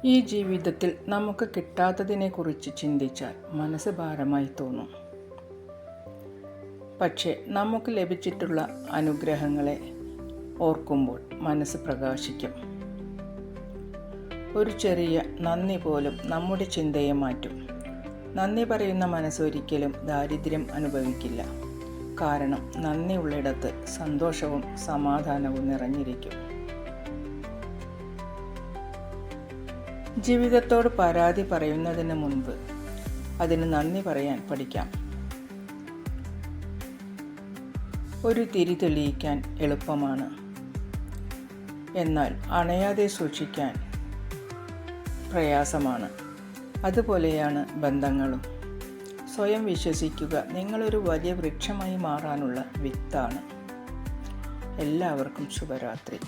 ഈ ജീവിതത്തിൽ നമുക്ക് കിട്ടാത്തതിനെക്കുറിച്ച് ചിന്തിച്ചാൽ മനസ്സ് ഭാരമായി തോന്നും. പക്ഷേ നമുക്ക് ലഭിച്ചിട്ടുള്ള അനുഗ്രഹങ്ങളെ ഓർക്കുമ്പോൾ മനസ്സ് പ്രകാശിക്കും. ഒരു ചെറിയ നന്ദി പോലും നമ്മുടെ ചിന്തയെ മാറ്റും. നന്ദി പറയുന്ന മനസ്സൊരിക്കലും ദാരിദ്ര്യം അനുഭവിക്കില്ല. കാരണം നന്ദിയുള്ളിടത്ത് സന്തോഷവും സമാധാനവും നിറഞ്ഞിരിക്കും. ജീവിതത്തോട് പരാതി പറയുന്നതിന് മുൻപ് അതിന് നന്ദി പറയാൻ പഠിക്കാം. ഒരു തിരി തെളിയിക്കാൻ എളുപ്പമാണ്, എന്നാൽ അണയാതെ സൂക്ഷിക്കാൻ പ്രയാസമാണ്. അതുപോലെയാണ് ബന്ധങ്ങളും. സ്വയം വിശ്വസിക്കുക, നിങ്ങളൊരു വലിയ വൃക്ഷമായി മാറാനുള്ള വിത്താണ്. എല്ലാവർക്കും ശുഭരാത്രി.